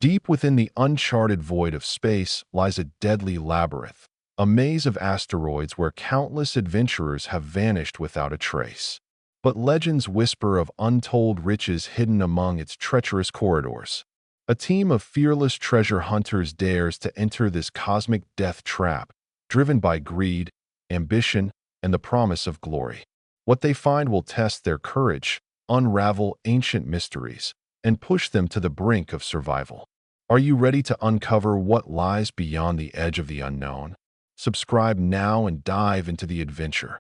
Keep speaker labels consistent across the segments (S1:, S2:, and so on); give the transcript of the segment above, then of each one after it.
S1: Deep within the uncharted void of space lies a deadly labyrinth, a maze of asteroids where countless adventurers have vanished without a trace. But legends whisper of untold riches hidden among its treacherous corridors. A team of fearless treasure hunters dares to enter this cosmic death trap, driven by greed, ambition, and the promise of glory. What they find will test their courage, unravel ancient mysteries, and push them to the brink of survival. Are you ready to uncover what lies beyond the edge of the unknown? Subscribe now and dive into the adventure.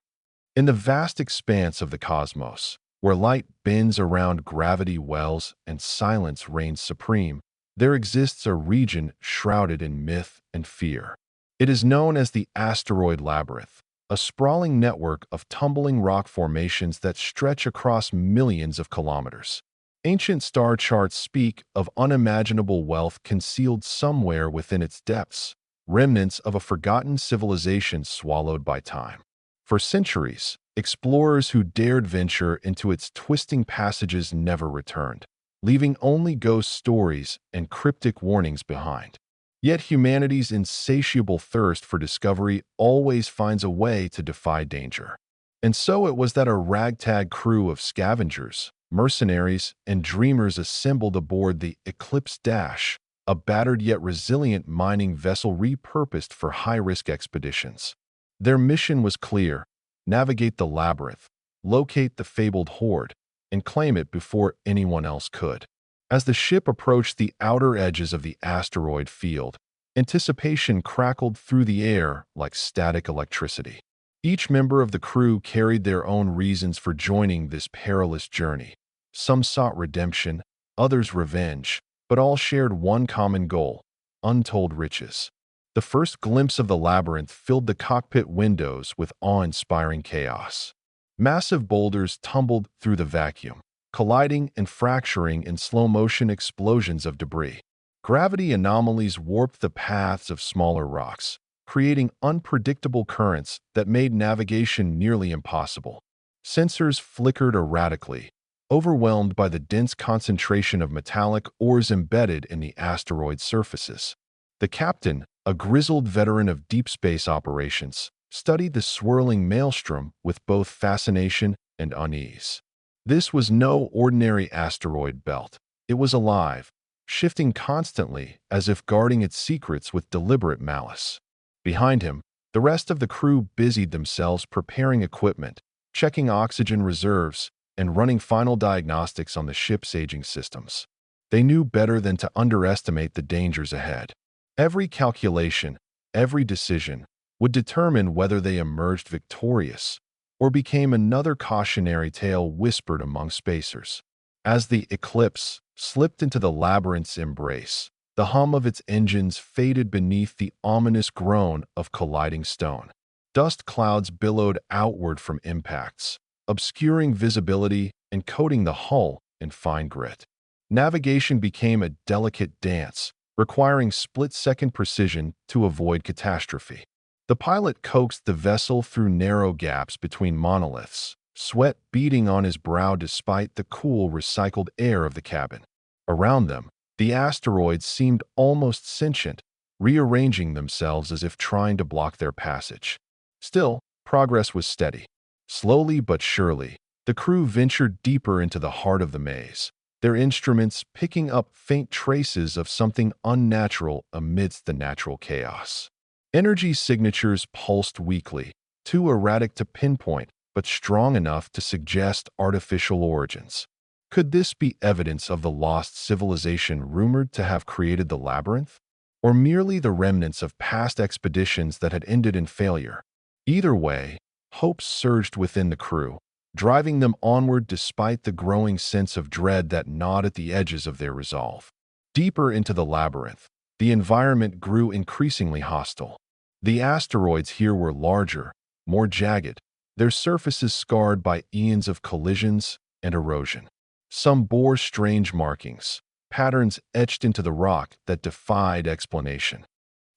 S1: In the vast expanse of the cosmos, where light bends around gravity wells and silence reigns supreme, there exists a region shrouded in myth and fear. It is known as the asteroid labyrinth, a sprawling network of tumbling rock formations that stretch across millions of kilometers. Ancient star charts speak of unimaginable wealth concealed somewhere within its depths, remnants of a forgotten civilization swallowed by time. For centuries, explorers who dared venture into its twisting passages never returned, leaving only ghost stories and cryptic warnings behind. Yet humanity's insatiable thirst for discovery always finds a way to defy danger. And so it was that a ragtag crew of scavengers, mercenaries, and dreamers assembled aboard the Eclipse Dash, a battered yet resilient mining vessel repurposed for high-risk expeditions. Their mission was clear: navigate the labyrinth, locate the fabled hoard, and claim it before anyone else could. As the ship approached the outer edges of the asteroid field, anticipation crackled through the air like static electricity. Each member of the crew carried their own reasons for joining this perilous journey. Some sought redemption, others revenge, but all shared one common goal: untold riches. The first glimpse of the labyrinth filled the cockpit windows with awe-inspiring chaos. Massive boulders tumbled through the vacuum, colliding and fracturing in slow-motion explosions of debris. Gravity anomalies warped the paths of smaller rocks, creating unpredictable currents that made navigation nearly impossible. Sensors flickered erratically, overwhelmed by the dense concentration of metallic ores embedded in the asteroid's surfaces. The captain, a grizzled veteran of deep space operations, studied the swirling maelstrom with both fascination and unease. This was no ordinary asteroid belt. It was alive, shifting constantly as if guarding its secrets with deliberate malice. Behind him, the rest of the crew busied themselves preparing equipment, checking oxygen reserves, and running final diagnostics on the ship's aging systems. They knew better than to underestimate the dangers ahead. Every calculation, every decision, would determine whether they emerged victorious or became another cautionary tale whispered among spacers. As the Eclipse slipped into the labyrinth's embrace, the hum of its engines faded beneath the ominous groan of colliding stone. Dust clouds billowed outward from impacts, obscuring visibility and coating the hull in fine grit. Navigation became a delicate dance, requiring split-second precision to avoid catastrophe. The pilot coaxed the vessel through narrow gaps between monoliths, sweat beading on his brow despite the cool, recycled air of the cabin. Around them, the asteroids seemed almost sentient, rearranging themselves as if trying to block their passage. Still, progress was steady. Slowly but surely, the crew ventured deeper into the heart of the maze, their instruments picking up faint traces of something unnatural amidst the natural chaos. Energy signatures pulsed weakly, too erratic to pinpoint, but strong enough to suggest artificial origins. Could this be evidence of the lost civilization rumored to have created the labyrinth? Or merely the remnants of past expeditions that had ended in failure? Either way, hopes surged within the crew, driving them onward despite the growing sense of dread that gnawed at the edges of their resolve. Deeper into the labyrinth, the environment grew increasingly hostile. The asteroids here were larger, more jagged, their surfaces scarred by eons of collisions and erosion. Some bore strange markings, patterns etched into the rock that defied explanation.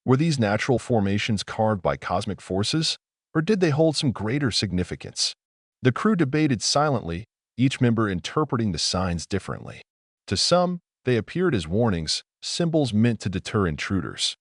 S1: Were these natural formations carved by cosmic forces, or did they hold some greater significance? The crew debated silently, each member interpreting the signs differently. To some, they appeared as warnings, symbols meant to deter intruders.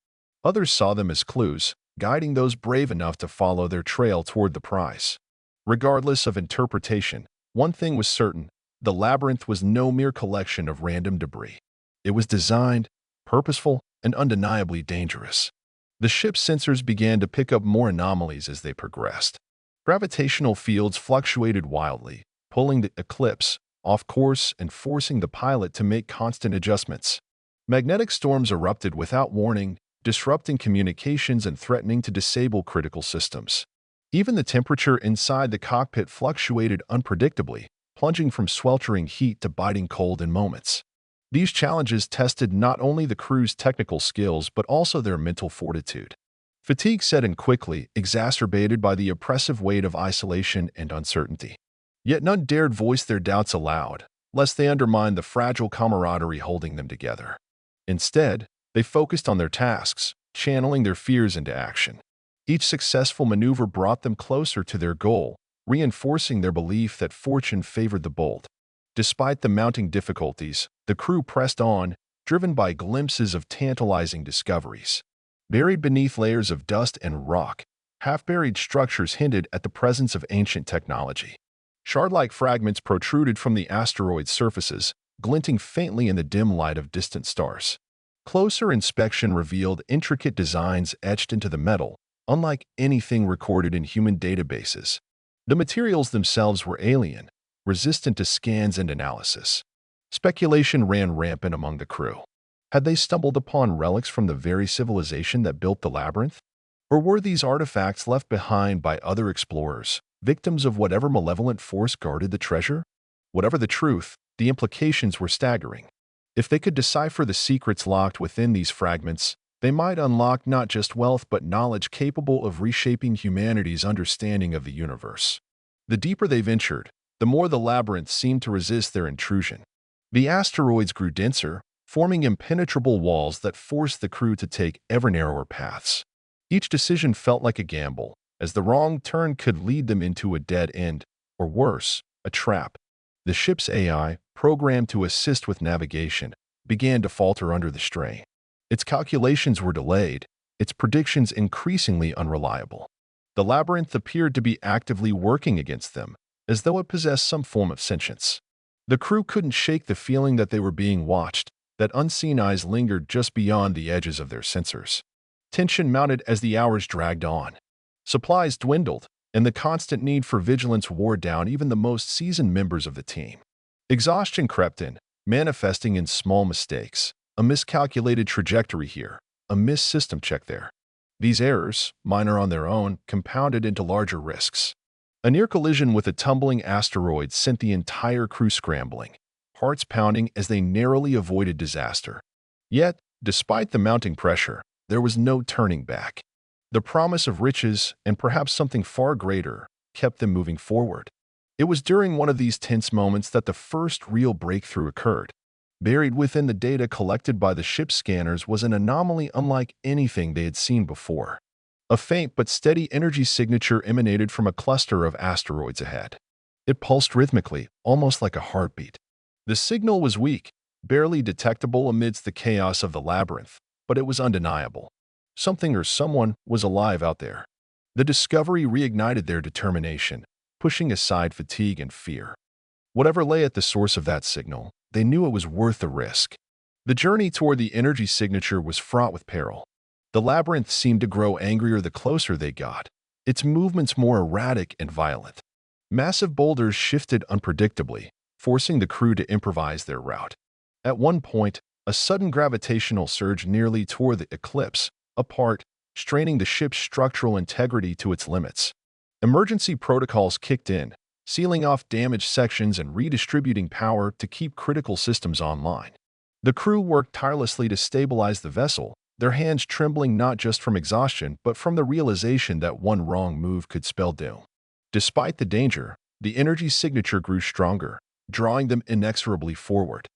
S1: Others saw them as clues, guiding those brave enough to follow their trail toward the prize. Regardless of interpretation, one thing was certain: the labyrinth was no mere collection of random debris. It was designed, purposeful, and undeniably dangerous. The ship's sensors began to pick up more anomalies as they progressed. Gravitational fields fluctuated wildly, pulling the Eclipse off course and forcing the pilot to make constant adjustments. Magnetic storms erupted without warning, disrupting communications and threatening to disable critical systems. Even the temperature inside the cockpit fluctuated unpredictably, plunging from sweltering heat to biting cold in moments. These challenges tested not only the crew's technical skills but also their mental fortitude. Fatigue set in quickly, exacerbated by the oppressive weight of isolation and uncertainty. Yet none dared voice their doubts aloud, lest they undermine the fragile camaraderie holding them together. Instead, they focused on their tasks, channeling their fears into action. Each successful maneuver brought them closer to their goal, reinforcing their belief that fortune favored the bold. Despite the mounting difficulties, the crew pressed on, driven by glimpses of tantalizing discoveries. Buried beneath layers of dust and rock, half-buried structures hinted at the presence of ancient technology. Shard-like fragments protruded from the asteroid's surfaces, glinting faintly in the dim light of distant stars. Closer inspection revealed intricate designs etched into the metal, unlike anything recorded in human databases. The materials themselves were alien, resistant to scans and analysis. Speculation ran rampant among the crew. Had they stumbled upon relics from the very civilization that built the labyrinth? Or were these artifacts left behind by other explorers, victims of whatever malevolent force guarded the treasure? Whatever the truth, the implications were staggering. If they could decipher the secrets locked within these fragments, they might unlock not just wealth but knowledge capable of reshaping humanity's understanding of the universe. The deeper they ventured, the more the labyrinth seemed to resist their intrusion. The asteroids grew denser, forming impenetrable walls that forced the crew to take ever narrower paths. Each decision felt like a gamble, as the wrong turn could lead them into a dead end, or worse, a trap. The ship's AI, programmed to assist with navigation, began to falter under the strain. Its calculations were delayed, its predictions increasingly unreliable. The labyrinth appeared to be actively working against them, as though it possessed some form of sentience. The crew couldn't shake the feeling that they were being watched, that unseen eyes lingered just beyond the edges of their sensors. Tension mounted as the hours dragged on. Supplies dwindled, and the constant need for vigilance wore down even the most seasoned members of the team. Exhaustion crept in, manifesting in small mistakes, a miscalculated trajectory here, a missed system check there. These errors, minor on their own, compounded into larger risks. A near collision with a tumbling asteroid sent the entire crew scrambling, hearts pounding as they narrowly avoided disaster. Yet, despite the mounting pressure, there was no turning back. The promise of riches, and perhaps something far greater, kept them moving forward. It was during one of these tense moments that the first real breakthrough occurred. Buried within the data collected by the ship's scanners was an anomaly unlike anything they had seen before. A faint but steady energy signature emanated from a cluster of asteroids ahead. It pulsed rhythmically, almost like a heartbeat. The signal was weak, barely detectable amidst the chaos of the labyrinth, but it was undeniable. Something or someone was alive out there. The discovery reignited their determination, pushing aside fatigue and fear. Whatever lay at the source of that signal, they knew it was worth the risk. The journey toward the energy signature was fraught with peril. The labyrinth seemed to grow angrier the closer they got, its movements more erratic and violent. Massive boulders shifted unpredictably, forcing the crew to improvise their route. At one point, a sudden gravitational surge nearly tore the Eclipse apart, straining the ship's structural integrity to its limits. Emergency protocols kicked in, sealing off damaged sections and redistributing power to keep critical systems online. The crew worked tirelessly to stabilize the vessel, their hands trembling not just from exhaustion but from the realization that one wrong move could spell doom. Despite the danger, the energy signature grew stronger, drawing them inexorably forward.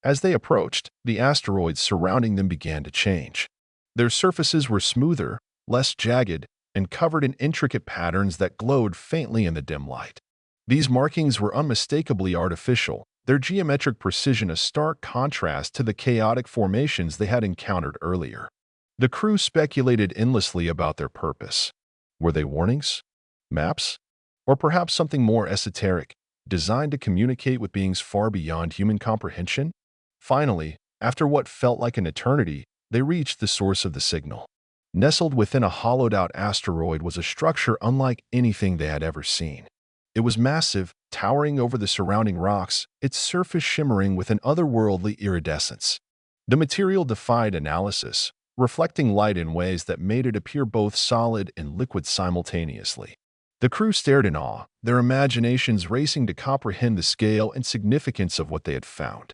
S1: As they approached, the asteroids surrounding them began to change. Their surfaces were smoother, less jagged, and covered in intricate patterns that glowed faintly in the dim light. These markings were unmistakably artificial, their geometric precision a stark contrast to the chaotic formations they had encountered earlier. The crew speculated endlessly about their purpose. Were they warnings? Maps? Or perhaps something more esoteric, designed to communicate with beings far beyond human comprehension? Finally, after what felt like an eternity, they reached the source of the signal. Nestled within a hollowed-out asteroid was a structure unlike anything they had ever seen. It was massive, towering over the surrounding rocks, its surface shimmering with an otherworldly iridescence. The material defied analysis, reflecting light in ways that made it appear both solid and liquid simultaneously. The crew stared in awe, their imaginations racing to comprehend the scale and significance of what they had found.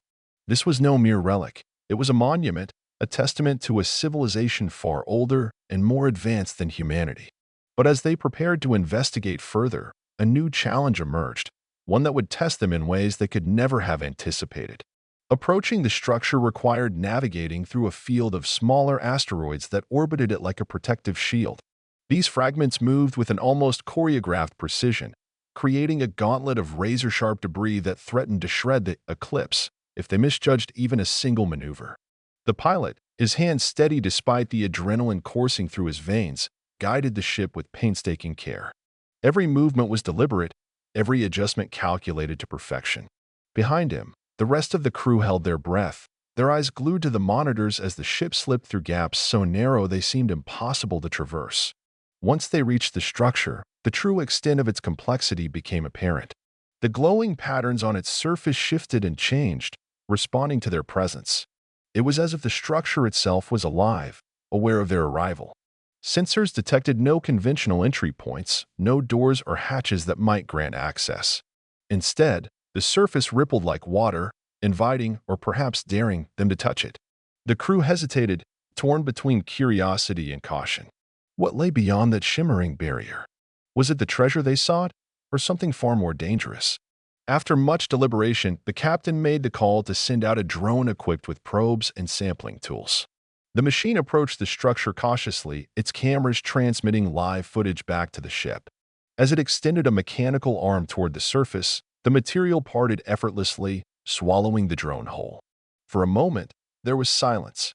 S1: This was no mere relic. It was a monument, a testament to a civilization far older and more advanced than humanity. But as they prepared to investigate further, a new challenge emerged, one that would test them in ways they could never have anticipated. Approaching the structure required navigating through a field of smaller asteroids that orbited it like a protective shield. These fragments moved with an almost choreographed precision, creating a gauntlet of razor-sharp debris that threatened to shred the Eclipse if they misjudged even a single maneuver. The pilot, his hands steady despite the adrenaline coursing through his veins, guided the ship with painstaking care. Every movement was deliberate, every adjustment calculated to perfection. Behind him, the rest of the crew held their breath, their eyes glued to the monitors as the ship slipped through gaps so narrow they seemed impossible to traverse. Once they reached the structure, the true extent of its complexity became apparent. The glowing patterns on its surface shifted and changed, responding to their presence. It was as if the structure itself was alive, aware of their arrival. Sensors detected no conventional entry points, no doors or hatches that might grant access. Instead, the surface rippled like water, inviting or perhaps daring them to touch it. The crew hesitated, torn between curiosity and caution. What lay beyond that shimmering barrier? Was it the treasure they sought, or something far more dangerous? After much deliberation, the captain made the call to send out a drone equipped with probes and sampling tools. The machine approached the structure cautiously, its cameras transmitting live footage back to the ship. As it extended a mechanical arm toward the surface, the material parted effortlessly, swallowing the drone whole. For a moment, there was silence.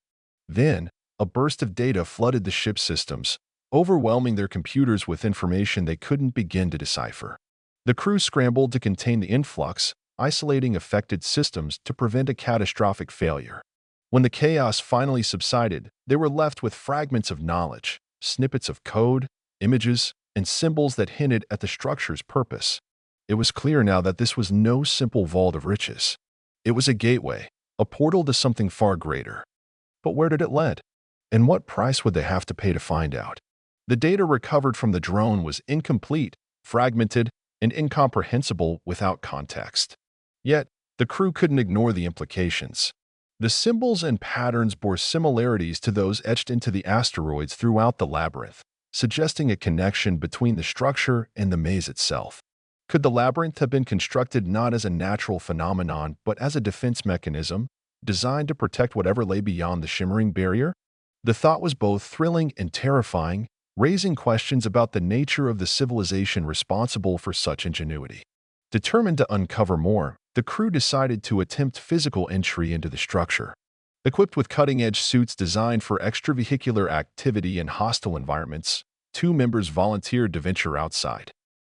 S1: Then, a burst of data flooded the ship's systems, overwhelming their computers with information they couldn't begin to decipher. The crew scrambled to contain the influx, isolating affected systems to prevent a catastrophic failure. When the chaos finally subsided, they were left with fragments of knowledge, snippets of code, images, and symbols that hinted at the structure's purpose. It was clear now that this was no simple vault of riches. It was a gateway, a portal to something far greater. But where did it lead? And what price would they have to pay to find out? The data recovered from the drone was incomplete, fragmented, and incomprehensible without context. Yet, the crew couldn't ignore the implications. The symbols and patterns bore similarities to those etched into the asteroids throughout the labyrinth, suggesting a connection between the structure and the maze itself. Could the labyrinth have been constructed not as a natural phenomenon but as a defense mechanism, designed to protect whatever lay beyond the shimmering barrier? The thought was both thrilling and terrifying, raising questions about the nature of the civilization responsible for such ingenuity. Determined to uncover more, the crew decided to attempt physical entry into the structure. Equipped with cutting-edge suits designed for extravehicular activity in hostile environments, 2 members volunteered to venture outside.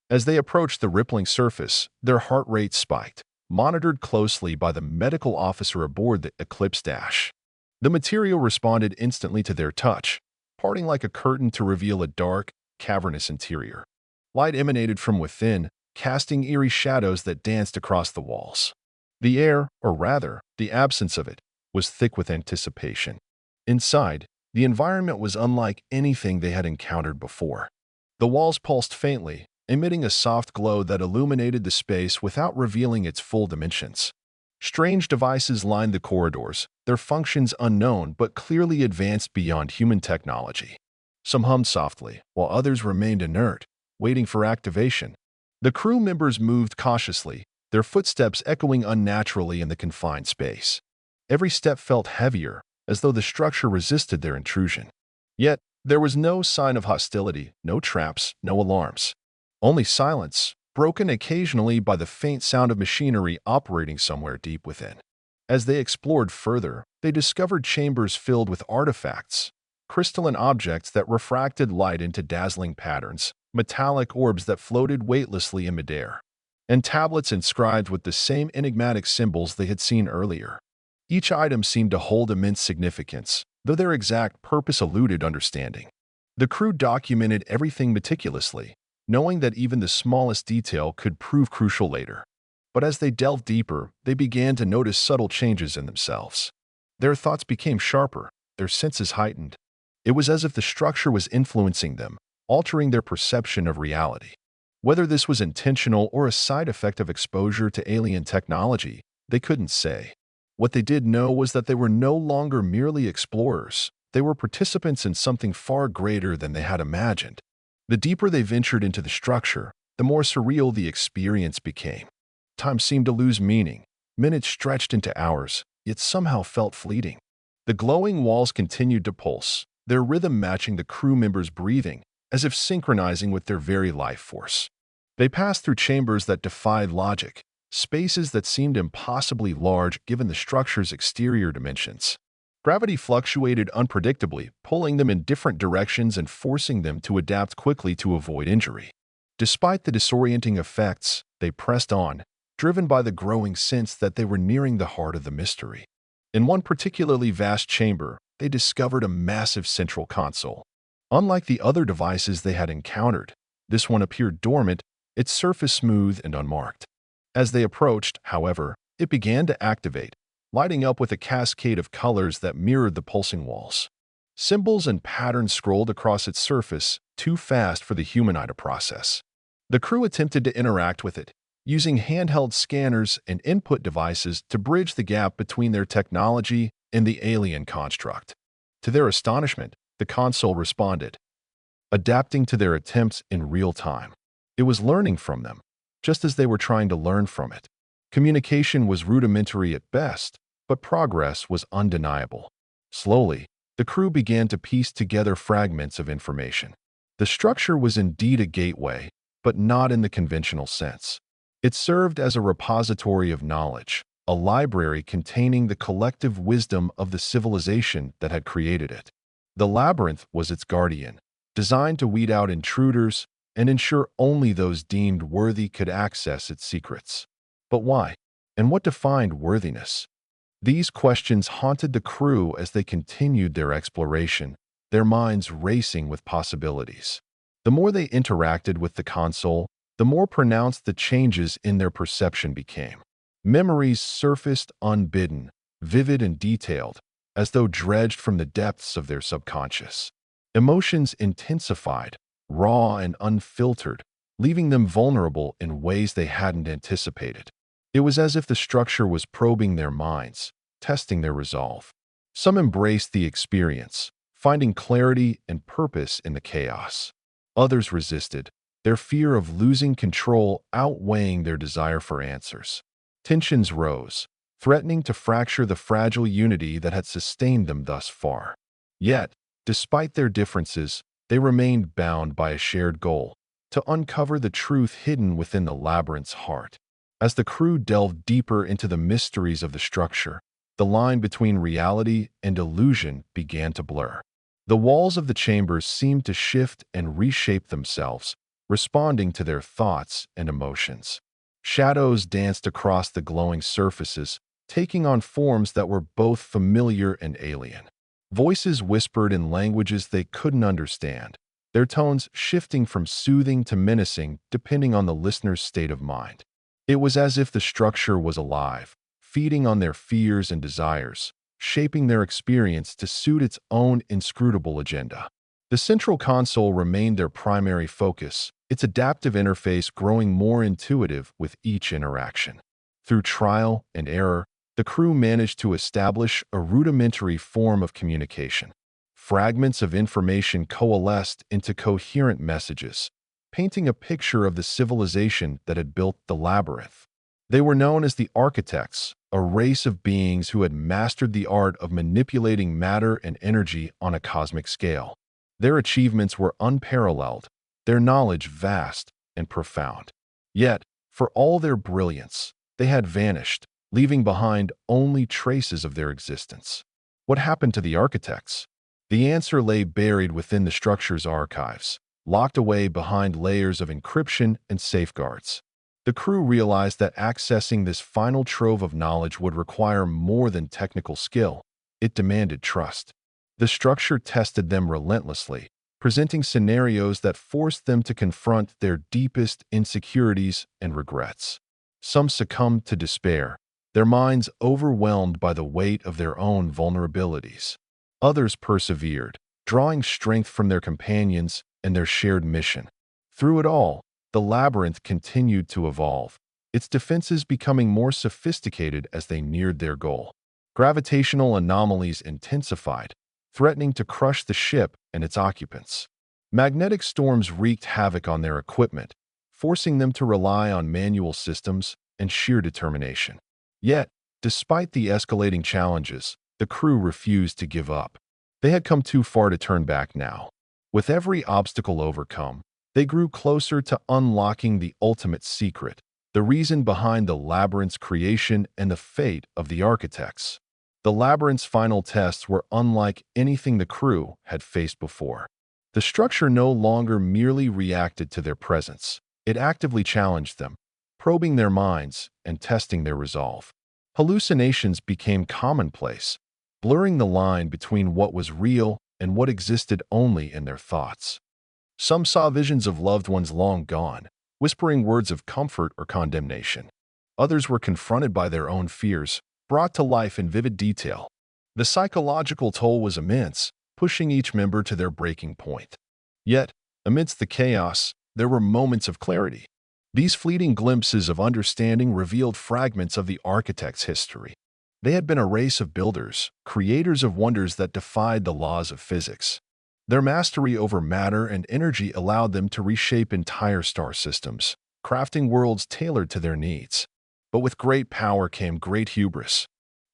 S1: As they approached the rippling surface, their heart rate spiked, monitored closely by the medical officer aboard the Eclipse Dash. The material responded instantly to their touch, parting like a curtain to reveal a dark, cavernous interior. Light emanated from within, casting eerie shadows that danced across the walls. The air, or rather, the absence of it, was thick with anticipation. Inside, the environment was unlike anything they had encountered before. The walls pulsed faintly, emitting a soft glow that illuminated the space without revealing its full dimensions. Strange devices lined the corridors, their functions unknown but clearly advanced beyond human technology. Some hummed softly, while others remained inert, waiting for activation. The crew members moved cautiously, their footsteps echoing unnaturally in the confined space. Every step felt heavier, as though the structure resisted their intrusion. Yet, there was no sign of hostility, no traps, no alarms. Only silence, broken occasionally by the faint sound of machinery operating somewhere deep within. As they explored further, they discovered chambers filled with artifacts, crystalline objects that refracted light into dazzling patterns, metallic orbs that floated weightlessly in midair, and tablets inscribed with the same enigmatic symbols they had seen earlier. Each item seemed to hold immense significance, though their exact purpose eluded understanding. The crew documented everything meticulously, knowing that even the smallest detail could prove crucial later. But as they delved deeper, they began to notice subtle changes in themselves. Their thoughts became sharper, their senses heightened. It was as if the structure was influencing them, altering their perception of reality. Whether this was intentional or a side effect of exposure to alien technology, they couldn't say. What they did know was that they were no longer merely explorers. They were participants in something far greater than they had imagined. The deeper they ventured into the structure, the more surreal the experience became. Time seemed to lose meaning. Minutes stretched into hours, yet somehow felt fleeting. The glowing walls continued to pulse, their rhythm matching the crew members' breathing, as if synchronizing with their very life force. They passed through chambers that defied logic, spaces that seemed impossibly large given the structure's exterior dimensions. Gravity fluctuated unpredictably, pulling them in different directions and forcing them to adapt quickly to avoid injury. Despite the disorienting effects, they pressed on, driven by the growing sense that they were nearing the heart of the mystery. In one particularly vast chamber, they discovered a massive central console. Unlike the other devices they had encountered, this one appeared dormant, its surface smooth and unmarked. As they approached, however, it began to activate, lighting up with a cascade of colors that mirrored the pulsing walls. Symbols and patterns scrolled across its surface, too fast for the human eye to process. The crew attempted to interact with it, using handheld scanners and input devices to bridge the gap between their technology and the alien construct. To their astonishment, the console responded, adapting to their attempts in real time. It was learning from them, just as they were trying to learn from it. Communication was rudimentary at best, but progress was undeniable. Slowly, the crew began to piece together fragments of information. The structure was indeed a gateway, but not in the conventional sense. It served as a repository of knowledge, a library containing the collective wisdom of the civilization that had created it. The labyrinth was its guardian, designed to weed out intruders and ensure only those deemed worthy could access its secrets. But why? And what defined worthiness? These questions haunted the crew as they continued their exploration, their minds racing with possibilities. The more they interacted with the console, the more pronounced the changes in their perception became. Memories surfaced unbidden, vivid and detailed, as though dredged from the depths of their subconscious. Emotions intensified, raw and unfiltered, leaving them vulnerable in ways they hadn't anticipated. It was as if the structure was probing their minds, testing their resolve. Some embraced the experience, finding clarity and purpose in the chaos. Others resisted, their fear of losing control outweighing their desire for answers. Tensions rose, threatening to fracture the fragile unity that had sustained them thus far. Yet, despite their differences, they remained bound by a shared goal, to uncover the truth hidden within the labyrinth's heart. As the crew delved deeper into the mysteries of the structure, the line between reality and illusion began to blur. The walls of the chambers seemed to shift and reshape themselves, responding to their thoughts and emotions. Shadows danced across the glowing surfaces, taking on forms that were both familiar and alien. Voices whispered in languages they couldn't understand, their tones shifting from soothing to menacing depending on the listener's state of mind. It was as if the structure was alive, feeding on their fears and desires, shaping their experience to suit its own inscrutable agenda. The central console remained their primary focus, its adaptive interface growing more intuitive with each interaction. Through trial and error, the crew managed to establish a rudimentary form of communication. Fragments of information coalesced into coherent messages, painting a picture of the civilization that had built the labyrinth. They were known as the architects, a race of beings who had mastered the art of manipulating matter and energy on a cosmic scale. Their achievements were unparalleled, their knowledge vast and profound. Yet, for all their brilliance, they had vanished, leaving behind only traces of their existence. What happened to the architects? The answer lay buried within the structure's archives, locked away behind layers of encryption and safeguards. The crew realized that accessing this final trove of knowledge would require more than technical skill. It demanded trust. The structure tested them relentlessly, presenting scenarios that forced them to confront their deepest insecurities and regrets. Some succumbed to despair, their minds overwhelmed by the weight of their own vulnerabilities. Others persevered, drawing strength from their companions and their shared mission. Through it all, the labyrinth continued to evolve, its defenses becoming more sophisticated as they neared their goal. Gravitational anomalies intensified, threatening to crush the ship and its occupants. Magnetic storms wreaked havoc on their equipment, forcing them to rely on manual systems and sheer determination. Yet, despite the escalating challenges, the crew refused to give up. They had come too far to turn back now. With every obstacle overcome, they grew closer to unlocking the ultimate secret, the reason behind the labyrinth's creation and the fate of the architects. The labyrinth's final tests were unlike anything the crew had faced before. The structure no longer merely reacted to their presence. It actively challenged them, probing their minds and testing their resolve. Hallucinations became commonplace, blurring the line between what was real and what existed only in their thoughts. Some saw visions of loved ones long gone, whispering words of comfort or condemnation. Others were confronted by their own fears, brought to life in vivid detail. The psychological toll was immense, pushing each member to their breaking point. Yet, amidst the chaos, there were moments of clarity. These fleeting glimpses of understanding revealed fragments of the architect's history. They had been a race of builders, creators of wonders that defied the laws of physics. Their mastery over matter and energy allowed them to reshape entire star systems, crafting worlds tailored to their needs. But with great power came great hubris.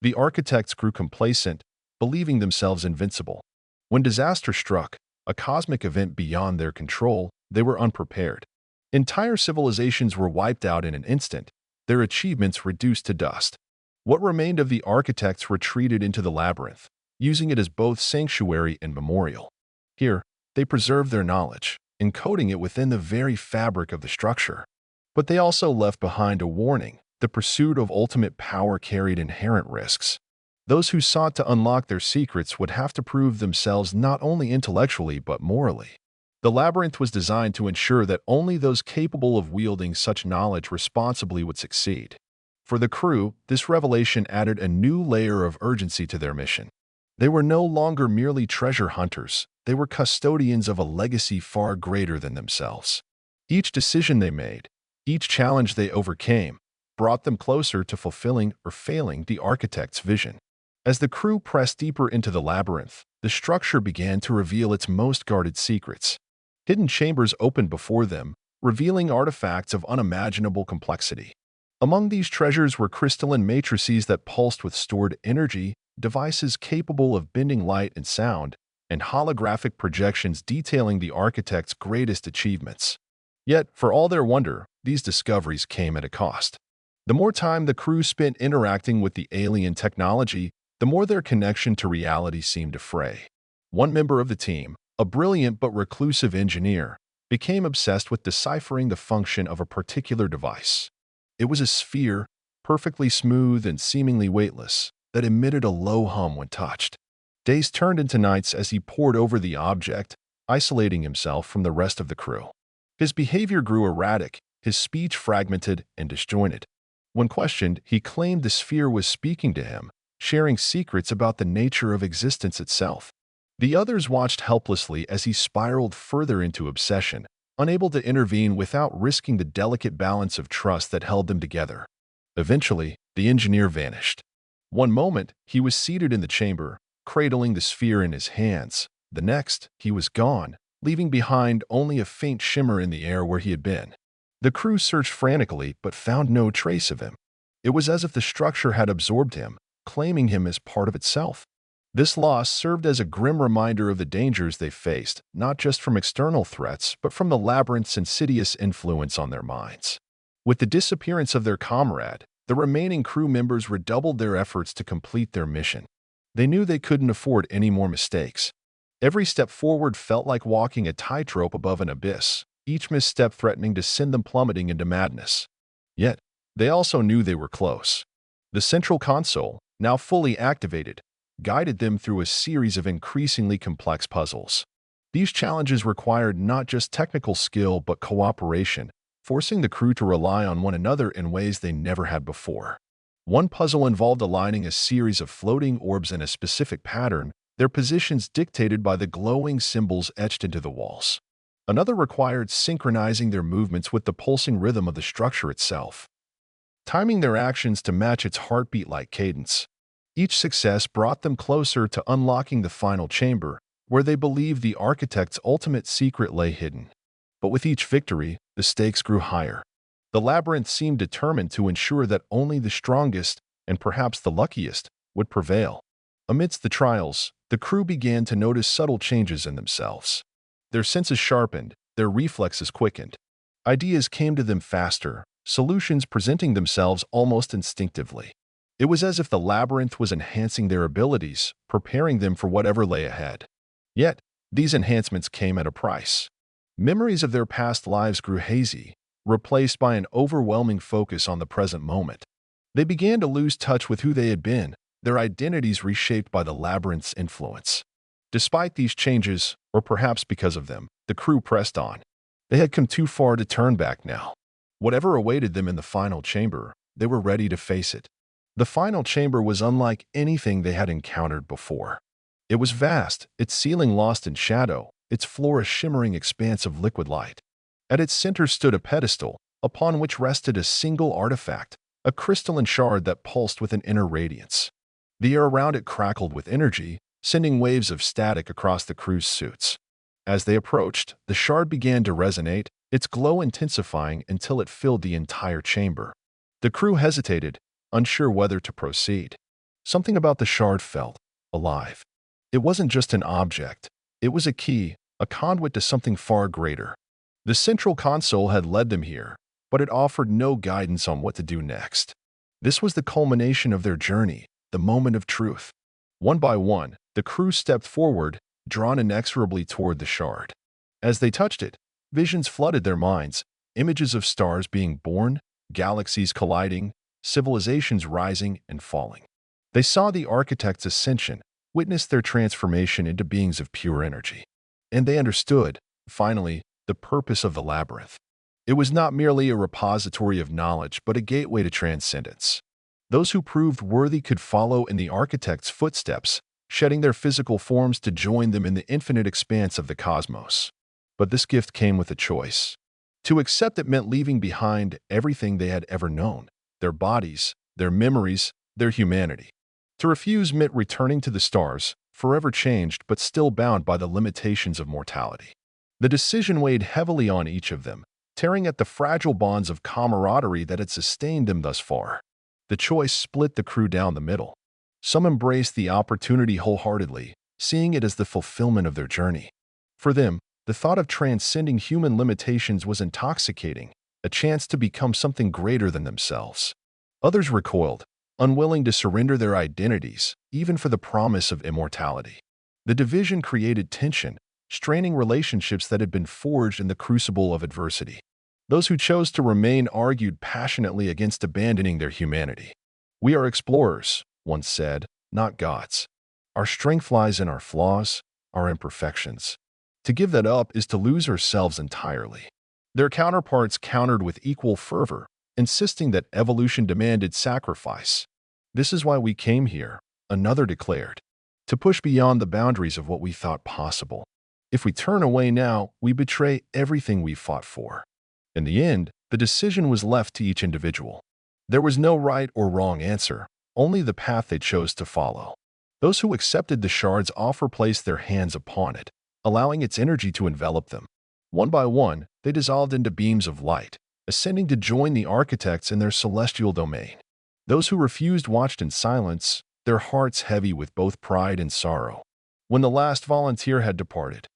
S1: The architects grew complacent, believing themselves invincible. When disaster struck, a cosmic event beyond their control, they were unprepared. Entire civilizations were wiped out in an instant, their achievements reduced to dust. What remained of the architects retreated into the labyrinth, using it as both sanctuary and memorial. Here, they preserved their knowledge, encoding it within the very fabric of the structure. But they also left behind a warning: the pursuit of ultimate power carried inherent risks. Those who sought to unlock their secrets would have to prove themselves not only intellectually but morally. The labyrinth was designed to ensure that only those capable of wielding such knowledge responsibly would succeed. For the crew, this revelation added a new layer of urgency to their mission. They were no longer merely treasure hunters, they were custodians of a legacy far greater than themselves. Each decision they made, each challenge they overcame, brought them closer to fulfilling or failing the architect's vision. As the crew pressed deeper into the labyrinth, the structure began to reveal its most guarded secrets. Hidden chambers opened before them, revealing artifacts of unimaginable complexity. Among these treasures were crystalline matrices that pulsed with stored energy, devices capable of bending light and sound, and holographic projections detailing the architect's greatest achievements. Yet, for all their wonder, these discoveries came at a cost. The more time the crew spent interacting with the alien technology, the more their connection to reality seemed to fray. One member of the team, a brilliant but reclusive engineer, became obsessed with deciphering the function of a particular device. It was a sphere, perfectly smooth and seemingly weightless, that emitted a low hum when touched. Days turned into nights as he pored over the object, isolating himself from the rest of the crew. His behavior grew erratic, his speech fragmented and disjointed. When questioned, he claimed the sphere was speaking to him, sharing secrets about the nature of existence itself. The others watched helplessly as he spiraled further into obsession, unable to intervene without risking the delicate balance of trust that held them together. Eventually, the engineer vanished. One moment, he was seated in the chamber, cradling the sphere in his hands. The next, he was gone, leaving behind only a faint shimmer in the air where he had been. The crew searched frantically but found no trace of him. It was as if the structure had absorbed him, claiming him as part of itself. This loss served as a grim reminder of the dangers they faced, not just from external threats, but from the labyrinth's insidious influence on their minds. With the disappearance of their comrade, the remaining crew members redoubled their efforts to complete their mission. They knew they couldn't afford any more mistakes. Every step forward felt like walking a tightrope above an abyss, each misstep threatening to send them plummeting into madness. Yet, they also knew they were close. The central console, now fully activated, guided them through a series of increasingly complex puzzles. These challenges required not just technical skill but cooperation, forcing the crew to rely on one another in ways they never had before. One puzzle involved aligning a series of floating orbs in a specific pattern, their positions dictated by the glowing symbols etched into the walls. Another required synchronizing their movements with the pulsing rhythm of the structure itself, timing their actions to match its heartbeat-like cadence. Each success brought them closer to unlocking the final chamber, where they believed the architect's ultimate secret lay hidden. But with each victory, the stakes grew higher. The labyrinth seemed determined to ensure that only the strongest, and perhaps the luckiest, would prevail. Amidst the trials, the crew began to notice subtle changes in themselves. Their senses sharpened, their reflexes quickened. Ideas came to them faster, solutions presenting themselves almost instinctively. It was as if the labyrinth was enhancing their abilities, preparing them for whatever lay ahead. Yet, these enhancements came at a price. Memories of their past lives grew hazy, replaced by an overwhelming focus on the present moment. They began to lose touch with who they had been, their identities reshaped by the labyrinth's influence. Despite these changes, or perhaps because of them, the crew pressed on. They had come too far to turn back now. Whatever awaited them in the final chamber, they were ready to face it. The final chamber was unlike anything they had encountered before. It was vast, its ceiling lost in shadow, its floor a shimmering expanse of liquid light. At its center stood a pedestal, upon which rested a single artifact, a crystalline shard that pulsed with an inner radiance. The air around it crackled with energy, sending waves of static across the crew's suits. As they approached, the shard began to resonate, its glow intensifying until it filled the entire chamber. The crew hesitated, unsure whether to proceed. Something about the shard felt alive. It wasn't just an object. It was a key, a conduit to something far greater. The central console had led them here, but it offered no guidance on what to do next. This was the culmination of their journey, the moment of truth. One by one, the crew stepped forward, drawn inexorably toward the shard. As they touched it, visions flooded their minds, images of stars being born, galaxies colliding, civilizations rising and falling. They saw the architect's ascension, witnessed their transformation into beings of pure energy. And they understood, finally, the purpose of the labyrinth. It was not merely a repository of knowledge, but a gateway to transcendence. Those who proved worthy could follow in the architect's footsteps, shedding their physical forms to join them in the infinite expanse of the cosmos. But this gift came with a choice. To accept it meant leaving behind everything they had ever known, their bodies, their memories, their humanity. To refuse meant returning to the stars, forever changed but still bound by the limitations of mortality. The decision weighed heavily on each of them, tearing at the fragile bonds of camaraderie that had sustained them thus far. The choice split the crew down the middle. Some embraced the opportunity wholeheartedly, seeing it as the fulfillment of their journey. For them, the thought of transcending human limitations was intoxicating, a chance to become something greater than themselves. Others recoiled, unwilling to surrender their identities, even for the promise of immortality. The division created tension, straining relationships that had been forged in the crucible of adversity. Those who chose to remain argued passionately against abandoning their humanity. "We are explorers," one said, "not gods. Our strength lies in our flaws, our imperfections. To give that up is to lose ourselves entirely." Their counterparts countered with equal fervor, insisting that evolution demanded sacrifice. "This is why we came here," another declared, "to push beyond the boundaries of what we thought possible. If we turn away now, we betray everything we fought for." In the end, the decision was left to each individual. There was no right or wrong answer, only the path they chose to follow. Those who accepted the shard's offer placed their hands upon it, allowing its energy to envelop them. One by one, they dissolved into beams of light, ascending to join the architects in their celestial domain. Those who refused watched in silence, their hearts heavy with both pride and sorrow. When the last volunteer had departed,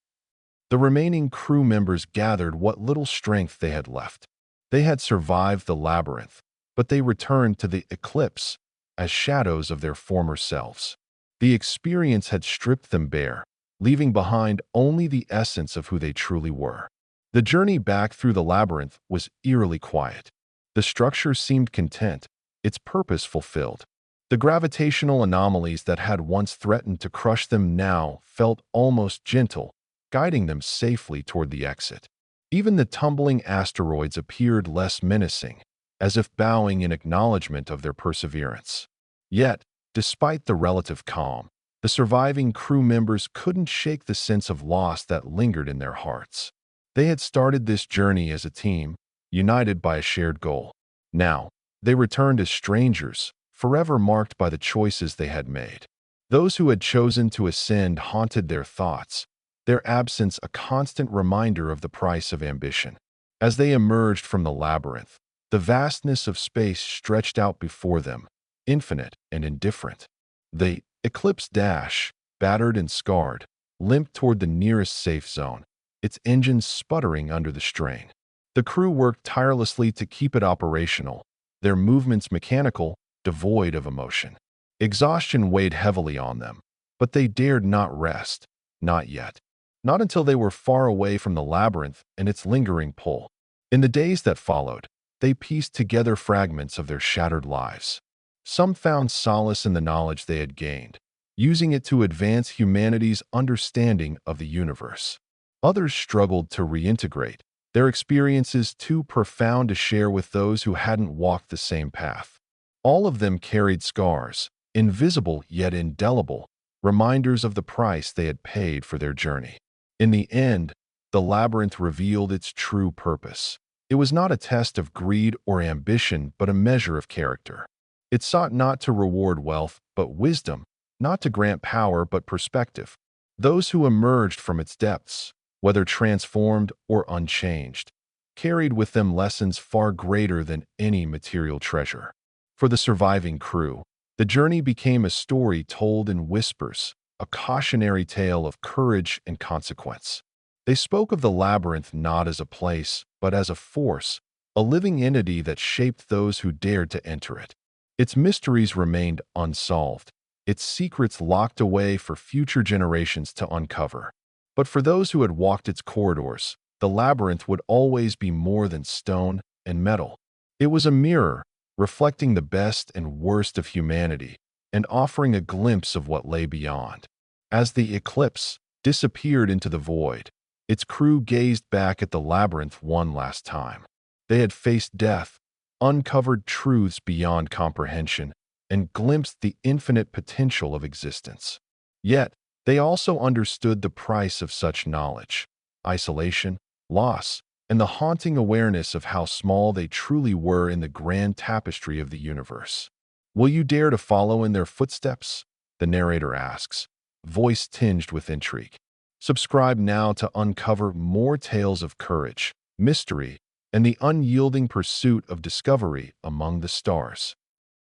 S1: the remaining crew members gathered what little strength they had left. They had survived the labyrinth, but they returned to the eclipse as shadows of their former selves. The experience had stripped them bare, leaving behind only the essence of who they truly were. The journey back through the labyrinth was eerily quiet. The structure seemed content, its purpose fulfilled. The gravitational anomalies that had once threatened to crush them now felt almost gentle, guiding them safely toward the exit. Even the tumbling asteroids appeared less menacing, as if bowing in acknowledgement of their perseverance. Yet, despite the relative calm, the surviving crew members couldn't shake the sense of loss that lingered in their hearts. They had started this journey as a team, united by a shared goal. Now, they returned as strangers, forever marked by the choices they had made. Those who had chosen to ascend haunted their thoughts, their absence a constant reminder of the price of ambition. As they emerged from the labyrinth, the vastness of space stretched out before them, infinite and indifferent. The Eclipse Dash, battered and scarred, limped toward the nearest safe zone, its engines sputtering under the strain. The crew worked tirelessly to keep it operational, their movements mechanical, devoid of emotion. Exhaustion weighed heavily on them, but they dared not rest, not yet. Not until they were far away from the labyrinth and its lingering pull. In the days that followed, they pieced together fragments of their shattered lives. Some found solace in the knowledge they had gained, using it to advance humanity's understanding of the universe. Others struggled to reintegrate, their experiences too profound to share with those who hadn't walked the same path. All of them carried scars, invisible yet indelible, reminders of the price they had paid for their journey. In the end, the labyrinth revealed its true purpose. It was not a test of greed or ambition, but a measure of character. It sought not to reward wealth, but wisdom, not to grant power, but perspective. Those who emerged from its depths, whether transformed or unchanged, carried with them lessons far greater than any material treasure. For the surviving crew, the journey became a story told in whispers, a cautionary tale of courage and consequence. They spoke of the labyrinth not as a place, but as a force, a living entity that shaped those who dared to enter it. Its mysteries remained unsolved, its secrets locked away for future generations to uncover. But for those who had walked its corridors, the labyrinth would always be more than stone and metal. It was a mirror, reflecting the best and worst of humanity, and offering a glimpse of what lay beyond. As the eclipse disappeared into the void, its crew gazed back at the labyrinth one last time. They had faced death, uncovered truths beyond comprehension, and glimpsed the infinite potential of existence. Yet, they also understood the price of such knowledge: isolation, loss, and the haunting awareness of how small they truly were in the grand tapestry of the universe. "Will you dare to follow in their footsteps?" the narrator asks, voice tinged with intrigue. Subscribe now to uncover more tales of courage, mystery, and the unyielding pursuit of discovery among the stars.